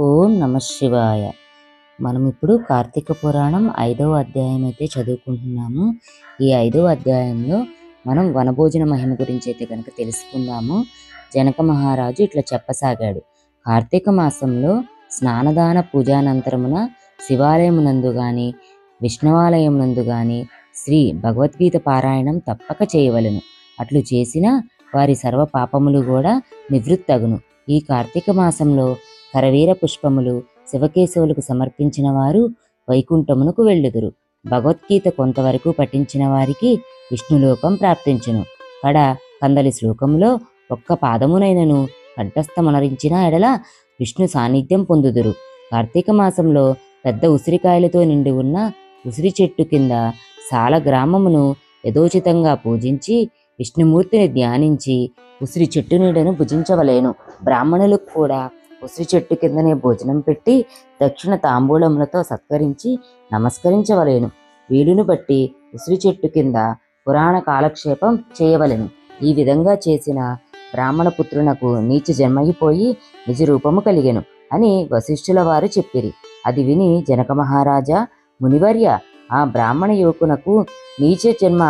ఓం నమ శివాయ. మనం ఇప్పుడు కార్తీక పురాణం 5వ అధ్యాయం అయితే చదువుకుంటున్నాము. ఈ 5వ అధ్యాయంలో మనం వనభోజన మహిమ గురించి అయితే కనుక తెలుసుకుందాము. జనక మహారాజు ఇట్లా చెప్పసాగాడు. కార్తీక మాసంలో స్నానదాన పూజానంతరమున శివాలయమునందు గాని విష్ణువాలయమునందు గాని శ్రీ భగవద్గీత పారాయణం తప్పక చేయవలెను. అట్లు చేసిన వారి సర్వ పాపములు కూడా నివృత్తగును. ఈ కార్తీక మాసంలో కరవీర పుష్పములు శివకేశవులకు సమర్పించిన వారు వైకుంఠమునకు వెళ్ళుదురు. భగవద్గీత కొంతవరకు పఠించిన వారికి విష్ణులోకం ప్రాప్తించును. కడ కందలి శ్లోకంలో ఒక్క పాదమునైనను కంఠస్థమనరించిన ఎడల విష్ణు సాన్నిధ్యం పొందుదురు. కార్తీక మాసంలో పెద్ద ఉసిరికాయలతో నిండి ఉన్న ఉసిరి చెట్టు కింద సాల గ్రామమును యథోచితంగా పూజించి విష్ణుమూర్తిని ధ్యానించి ఉసిరి చెట్టు నీడను భుజించవలేను. బ్రాహ్మణులకు కూడా ఉసిరి చెట్టు కిందనే భోజనం పెట్టి దక్షిణ తాంబూలములతో సత్కరించి నమస్కరించవలేను. వీలును బట్టి ఉసిరి చెట్టు కింద పురాణ కాలక్షేపం చేయవలెను. ఈ విధంగా చేసిన బ్రాహ్మణ పుత్రునకు నీచ జన్మయిపోయి నిజ రూపము కలిగెను అని వశిష్ఠుల వారు చెప్పిరి. అది విని జనక మహారాజా, మునివర్య, ఆ బ్రాహ్మణ యువకునకు నీచ జన్మ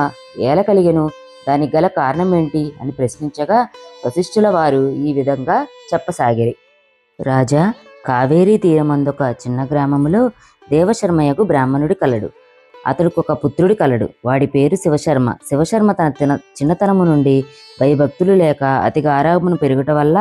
ఏల కలిగెను, దానికి గల కారణమేంటి అని ప్రశ్నించగా వశిష్ఠుల వారు ఈ విధంగా చెప్పసాగిరి. రాజా, కావేరీ తీరమందొక చిన్న గ్రామములో దేవశర్మయ్యకు బ్రాహ్మణుడి కలడు. అతడికి ఒక పుత్రుడి కలడు. వాడి పేరు శివశర్మ. శివశర్మ తన చిన్నతనము నుండి భయభక్తులు లేక అతి గారాబమును పెరుగుట వల్ల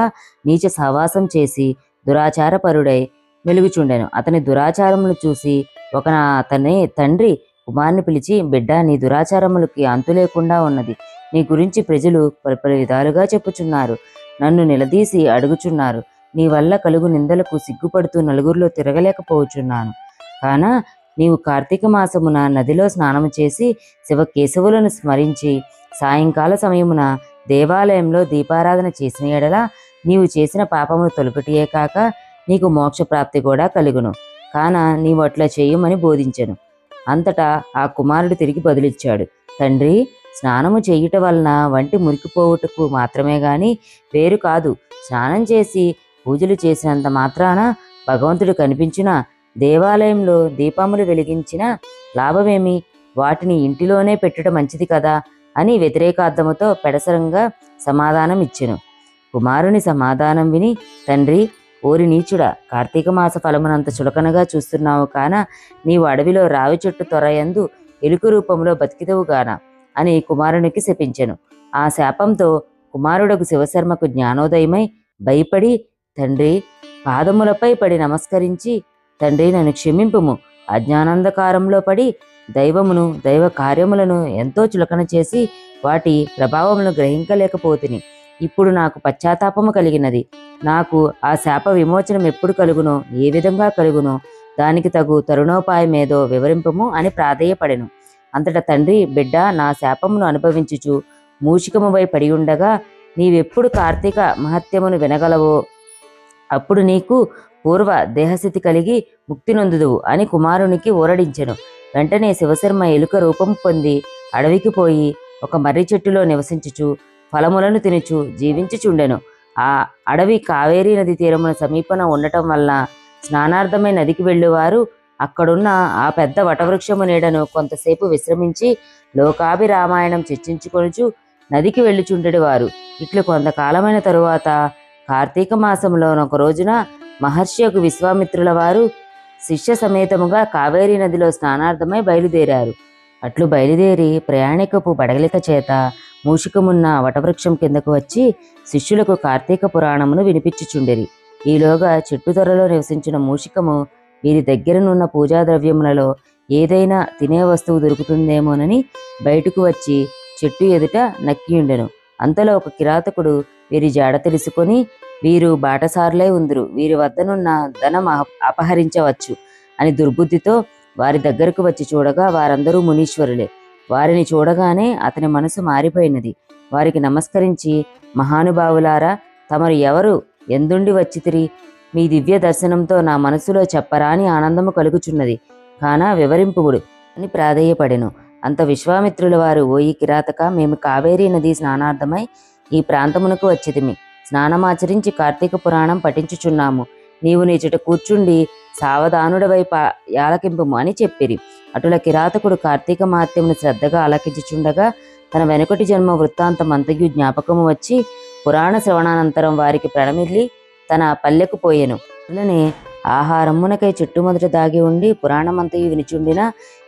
నీచ సహవాసం చేసి దురాచారపరుడై మెలుగుచుండెను. అతని దురాచారములు చూసి అతని తండ్రి కుమారుని పిలిచి, బిడ్డ, నీ దురాచారములకి అంతు లేకుండా ఉన్నది. నీ గురించి ప్రజలు పలు విధాలుగా చెప్పుచున్నారు, నన్ను నిలదీసి అడుగుచున్నారు. నీ వల్ల కలుగు నిందలకు సిగ్గుపడుతూ నలుగురిలో తిరగలేకపోవచ్చున్నాను. కాన నీవు కార్తీక మాసమున నదిలో స్నానము చేసి శివకేశవులను స్మరించి సాయంకాల సమయమున దేవాలయంలో దీపారాధన చేసిన ఎడల నీవు చేసిన పాపమును తొలగటియే కాక నీకు మోక్షప్రాప్తి కూడా కలుగును. కాన నీవు అట్లా చేయమని బోధించెను. అంతటా ఆ కుమారుడు తిరిగి బదులిచ్చాడు, తండ్రి, స్నానము చేయుట వలన వంటి మురికిపోవుటకు మాత్రమే గాని వేరు కాదు. స్నానం చేసి పూజలు చేసినంత మాత్రాన భగవంతుడు కనిపించిన దేవాలయంలో దీపములు వెలిగించిన లాభమేమి? వాటిని ఇంటిలోనే పెట్టుట మంచిది కదా అని వ్యతిరేకార్థముతో పెడసరంగా సమాధానం ఇచ్చెను. కుమారుని సమాధానం విని తండ్రి, ఓరి నీచుడా, కార్తీక మాస ఫలమునంత చులకనగా చూస్తున్నావు కాన నీవు అడవిలో రావి చెట్టు తొరయందు ఎలుక రూపంలో బతికిదవుగాన అని కుమారునికి శపించెను. ఆ శాపంతో కుమారుడకు శివశర్మకు జ్ఞానోదయమై భయపడి తండ్రి పాదములపై పడి నమస్కరించి, తండ్రి, నన్ను క్షమింపుము. అజ్ఞానంధకారంలో పడి దైవమును దైవ కార్యములను ఎంతో చులకన చేసి వాటి ప్రభావమును గ్రహించలేకపోతిని. ఇప్పుడు నాకు పశ్చాత్తాపము కలిగినది. నాకు ఆ శాప విమోచనం ఎప్పుడు కలుగునో, ఏ విధంగా కలుగునో దానికి తగు తరుణోపాయమేదో వివరింపము అని ప్రాధేయపడెను. అంతటా తండ్రి, బిడ్డ, నా శాపమును అనుభవించుచు మూషికముపై పడి ఉండగా నీవెప్పుడు కార్తీక మహత్యమును వినగలవో అప్పుడు నీకు పూర్వ దేహస్థితి కలిగి ముక్తి నొందుదువు అని కుమారునికి ఊరడించెను. వెంటనే శివశర్మ ఎలుక రూపం పొంది అడవికి పోయి ఒక మర్రి చెట్టులో నివసించుచు ఫలములను తినుచు జీవించుచుండెను. ఆ అడవి కావేరీ నది తీరమున సమీపన ఉండటం వల్ల స్నానార్థమై నదికి వెళ్ళేవారు అక్కడున్న ఆ పెద్ద వటవృక్షము నీడను కొంతసేపు విశ్రమించి లోకాభిరామాయణం చర్చించుకొనుచు నదికి వెళ్ళుచుండెడివారు. ఇట్లు కొంతకాలమైన తరువాత కార్తీక మాసంలో ఒక రోజున మహర్షి యొక్క విశ్వామిత్రుల వారు శిష్య సమేతముగా కావేరీ నదిలో స్నానార్థమై బయలుదేరారు. అట్లు బయలుదేరి ప్రయాణికపు బడగలిక చేత మూషికమున్న వటవృక్షం కిందకు వచ్చి శిష్యులకు కార్తీక పురాణమును వినిపించుచుండిరి. ఈలోగా చెట్టు త్వరలో నివసించిన మూషికము వీరి దగ్గరనున్న పూజా ద్రవ్యములలో ఏదైనా తినే వస్తువు దొరుకుతుందేమోనని బయటకు వచ్చి చెట్టు ఎదుట నక్కియుండెను. అంతలో ఒక కిరాతకుడు వీరి జాడ తెలుసుకొని, వీరు బాటసారులై ఉందురు, వీరి వద్దనున్న ధనం అపహరించవచ్చు అని దుర్బుద్ధితో వారి దగ్గరకు వచ్చి చూడగా వారందరూ మునీశ్వరులే. వారిని చూడగానే అతని మనసు మారిపోయినది. వారికి నమస్కరించి, మహానుభావులారా, తమరు ఎవరు, ఎందుండి వచ్చితిరి? మీ దివ్య దర్శనంతో నా మనసులో చెప్పరాని ఆనందము కలుగుచున్నది, కాన వివరింపుడు అని ప్రాధేయపడెను. అంత విశ్వామిత్రుల వారు, ఓయి కిరాతక, మేము కావేరీ నది స్నానార్థమై ఈ ప్రాంతమునకు వచ్చితిమి. స్నానమాచరించి కార్తీక పురాణం పఠించుచున్నాము. నీవు నీచుట కూర్చుండి సావధానుడవై ఆలకింపుము అని చెప్పిరి. అటుల కిరాతకుడు కార్తీక మహాత్మ్యమును శ్రద్ధగా ఆలకించుచుండగా తన వెనుకటి జన్మ వృత్తాంతమంతయు జ్ఞాపకము వచ్చి పురాణ శ్రవణానంతరం వారికి ప్రణమిల్లి తన పల్లెకు పోయెను. అట్లనే ఆహారమునకై చుట్టుమొదట దాగి ఉండి పురాణమంతయు వినిచుండిన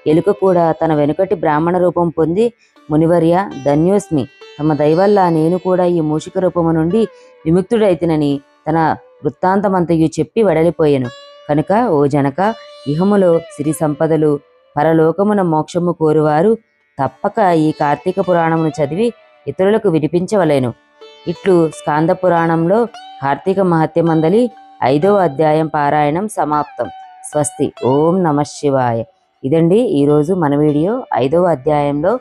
ఎలుక కూడా తన వెనుకటి బ్రాహ్మణ రూపం పొంది మునివర్య ధన్యోస్మి, తమ దయవల్ల నేను కూడా ఈ మూషిక రూపము నుండి విముక్తుడైతినని తన వృత్తాంతమంతయు చెప్పి వెడలిపోయెను. కనుక ఓ జనక, ఇహములో సిరి సంపదలు పరలోకమున మోక్షము కోరువారు తప్పక ఈ కార్తీక పురాణమును చదివి ఇతరులకు వినిపించవలెను. ఇట్లు స్కాంద పురాణంలో కార్తీక మహత్యమందలి 5వ అధ్యాయం పారాయణం సమాప్తం. స్వస్తి. ఓం నమః శివాయ. ఇదండి ఈరోజు మన వీడియో. 5వ అధ్యాయంలో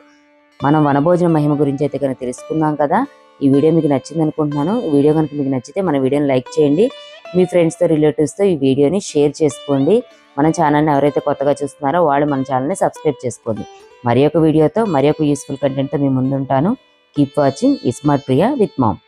మనం వనభోజన మహిమ గురించి అయితే కనుక తెలుసుకుందాం కదా. ఈ వీడియో మీకు నచ్చింది అనుకుంటున్నాను. ఈ వీడియో కనుక మీకు నచ్చితే మన వీడియోని లైక్ చేయండి. మీ ఫ్రెండ్స్తో రిలేటివ్స్తో ఈ వీడియోని షేర్ చేసుకోండి. మన ఛానల్ని ఎవరైతే కొత్తగా చూస్తున్నారో వాళ్ళు మన ఛానల్ని సబ్స్క్రైబ్ చేసుకోండి. మరి ఒక వీడియోతో మరి ఒక యూస్ఫుల్ కంటెంట్తో మీ ముందుంటాను. Keep watching. Smart Priya with ma'am.